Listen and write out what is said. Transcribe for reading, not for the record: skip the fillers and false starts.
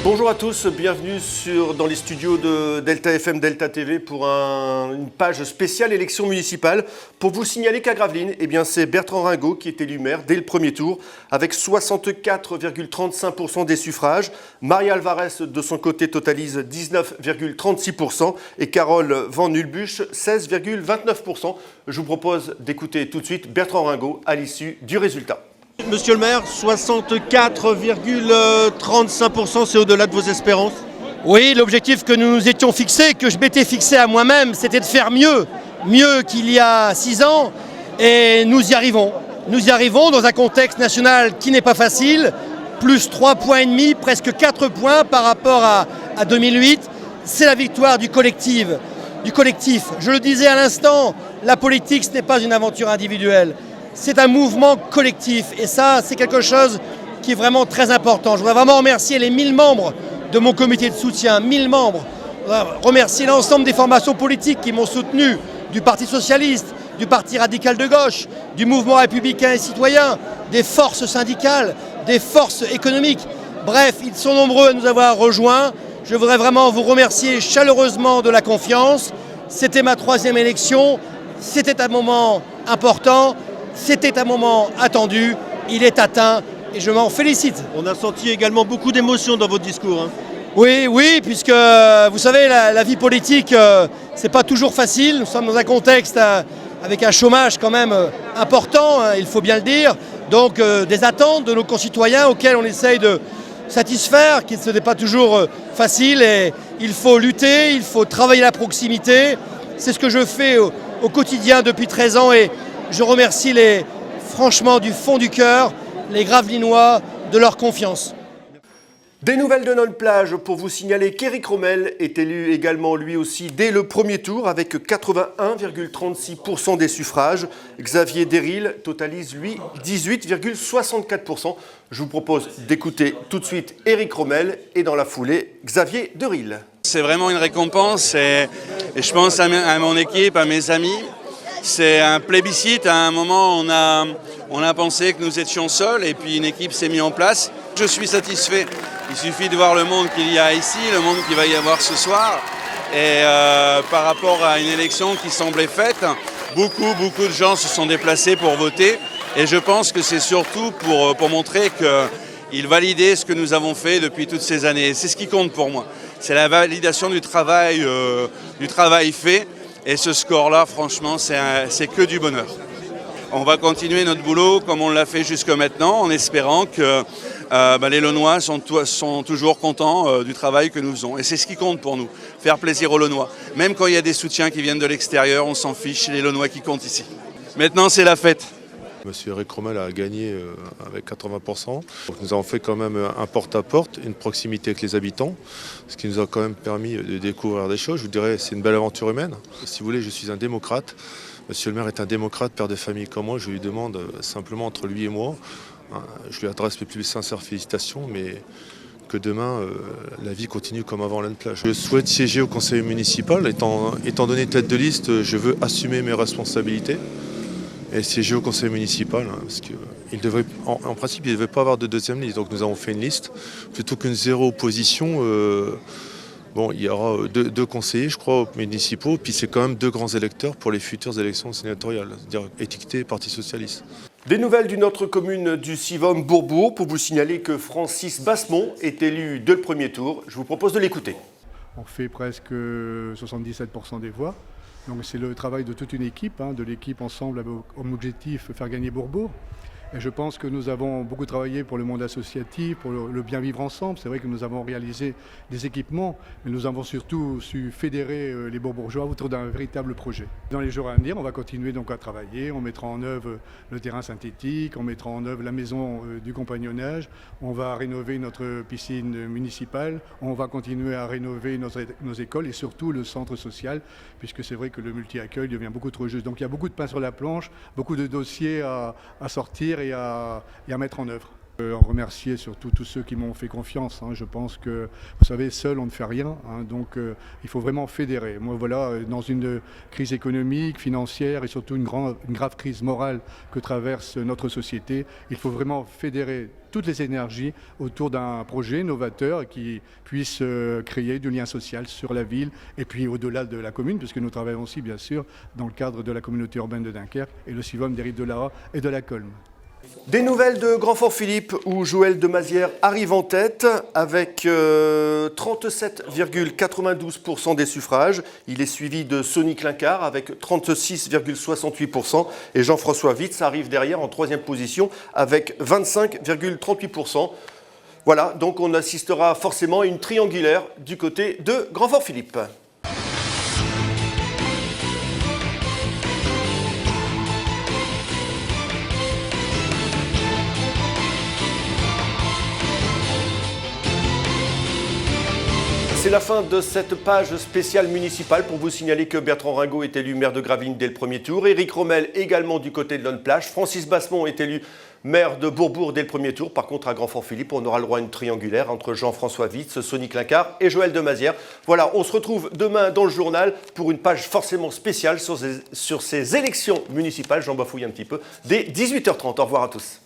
Bonjour à tous, bienvenue dans les studios de Delta FM, Delta TV pour une page spéciale élection municipale. Pour vous signaler qu'à Gravelines, c'est Bertrand Ringot qui est élu maire dès le premier tour avec 64,35% des suffrages. Maria Alvarez de son côté totalise 19,36% et Carole Van Nulbusch 16,29%. Je vous propose d'écouter tout de suite Bertrand Ringot à l'issue du résultat. Monsieur le maire, 64,35%, c'est au-delà de vos espérances? Oui, l'objectif que nous nous étions fixés, que je m'étais fixé à moi-même, c'était de faire mieux qu'il y a 6 ans, et nous y arrivons. Nous y arrivons dans un contexte national qui n'est pas facile, plus 3,5 points, presque 4 points par rapport à 2008. C'est la victoire du collectif. Je le disais à l'instant, la politique, ce n'est pas une aventure individuelle. C'est un mouvement collectif et ça, c'est quelque chose qui est vraiment très important. Je voudrais vraiment remercier les 1000 membres de mon comité de soutien, 1000 membres. Je voudrais remercier l'ensemble des formations politiques qui m'ont soutenu, du Parti Socialiste, du Parti Radical de Gauche, du Mouvement Républicain et Citoyen, des forces syndicales, des forces économiques. Bref, ils sont nombreux à nous avoir rejoints. Je voudrais vraiment vous remercier chaleureusement de la confiance. C'était ma 3e élection, c'était un moment important. C'était un moment attendu, il est atteint et je m'en félicite. On a senti également beaucoup d'émotions dans votre discours. Oui, puisque vous savez, la vie politique, c'est pas toujours facile. Nous sommes dans un contexte avec un chômage quand même important, il faut bien le dire. Donc des attentes de nos concitoyens auxquelles on essaye de satisfaire, qui ce n'est pas toujours facile. Et il faut lutter, il faut travailler la proximité. C'est ce que je fais au quotidien depuis 13 ans et je remercie franchement du fond du cœur les Gravelinois de leur confiance. Des nouvelles de notre plage pour vous signaler qu'Éric Rommel est élu également lui aussi dès le premier tour avec 81,36% des suffrages. Xavier Deril totalise lui 18,64%. Je vous propose d'écouter tout de suite Éric Rommel et dans la foulée Xavier Deril. C'est vraiment une récompense et je pense à mon équipe, à mes amis. C'est un plébiscite, à un moment on a pensé que nous étions seuls et puis une équipe s'est mise en place. Je suis satisfait, il suffit de voir le monde qu'il y a ici, le monde qu'il va y avoir ce soir. Et par rapport à une élection qui semblait faite, beaucoup de gens se sont déplacés pour voter. Et je pense que c'est surtout pour montrer qu'ils validaient ce que nous avons fait depuis toutes ces années. C'est ce qui compte pour moi, c'est la validation du travail fait. Et ce score-là, franchement, c'est que du bonheur. On va continuer notre boulot comme on l'a fait jusque maintenant, en espérant que les Launois sont toujours contents du travail que nous faisons. Et c'est ce qui compte pour nous, faire plaisir aux Launois. Même quand il y a des soutiens qui viennent de l'extérieur, on s'en fiche, c'est les Launois qui comptent ici. Maintenant, c'est la fête. Monsieur Éric Rommel a gagné avec 80%. Nous avons fait quand même un porte-à-porte, une proximité avec les habitants, ce qui nous a quand même permis de découvrir des choses. Je vous dirais, c'est une belle aventure humaine. Si vous voulez, je suis un démocrate. Monsieur le maire est un démocrate, père de famille comme moi. Je lui demande simplement entre lui et moi, je lui adresse mes plus sincères félicitations, mais que demain, la vie continue comme avant l'Anne Plage. Je souhaite siéger au conseil municipal. Étant donné tête de liste, je veux assumer mes responsabilités. Et siéger au conseil municipal, parce qu'en principe, il ne devait pas avoir de deuxième liste. Donc nous avons fait une liste. Plutôt qu'une zéro opposition, il y aura deux conseillers, je crois, municipaux. Puis c'est quand même 2 grands électeurs pour les futures élections sénatoriales, c'est-à-dire étiquetés Parti Socialiste. Des nouvelles d'une autre commune du Sivom, Bourbourg, pour vous signaler que Francis Bassemont est élu dès le premier tour. Je vous propose de l'écouter. On fait presque 77% des voix. Donc c'est le travail de toute une équipe, de l'équipe ensemble avec comme objectif faire gagner Bourbourg. Et je pense que nous avons beaucoup travaillé pour le monde associatif, pour le bien vivre ensemble. C'est vrai que nous avons réalisé des équipements, mais nous avons surtout su fédérer les Bourbourgeois autour d'un véritable projet. Dans les jours à venir, on va continuer donc à travailler. On mettra en œuvre le terrain synthétique, on mettra en œuvre la maison du compagnonnage, on va rénover notre piscine municipale, on va continuer à rénover nos écoles et surtout le centre social, puisque c'est vrai que le multi-accueil devient beaucoup trop juste. Donc il y a beaucoup de pain sur la planche, beaucoup de dossiers à sortir et à mettre en œuvre. Remercier surtout tous ceux qui m'ont fait confiance. Je pense que, vous savez, seul on ne fait rien. Donc il faut vraiment fédérer. Moi voilà, dans une crise économique, financière et surtout une grave crise morale que traverse notre société, il faut vraiment fédérer toutes les énergies autour d'un projet novateur qui puisse créer du lien social sur la ville et puis au-delà de la commune, puisque nous travaillons aussi bien sûr dans le cadre de la communauté urbaine de Dunkerque et le CIVOM des Rives de l'Ara et de la Colme. Des nouvelles de Grand-Fort-Philippe où Joël de Mazières arrive en tête avec 37,92% des suffrages. Il est suivi de Sonny Clincard avec 36,68% et Jean-François Witz arrive derrière en troisième position avec 25,38%. Voilà, donc on assistera forcément à une triangulaire du côté de Grand-Fort-Philippe. C'est la fin de cette page spéciale municipale pour vous signaler que Bertrand Ringot est élu maire de Gravelines dès le premier tour, Éric Rommel également du côté de Lonne-Plage, Francis Bassemont est élu maire de Bourbourg dès le premier tour. Par contre, à Grand-Fort-Philippe, on aura le droit à une triangulaire entre Jean-François Witz, Sonny Clincard et Joël de Mazières. Voilà, on se retrouve demain dans le journal pour une page forcément spéciale sur ces élections municipales, j'en bafouille un petit peu, dès 18h30. Au revoir à tous.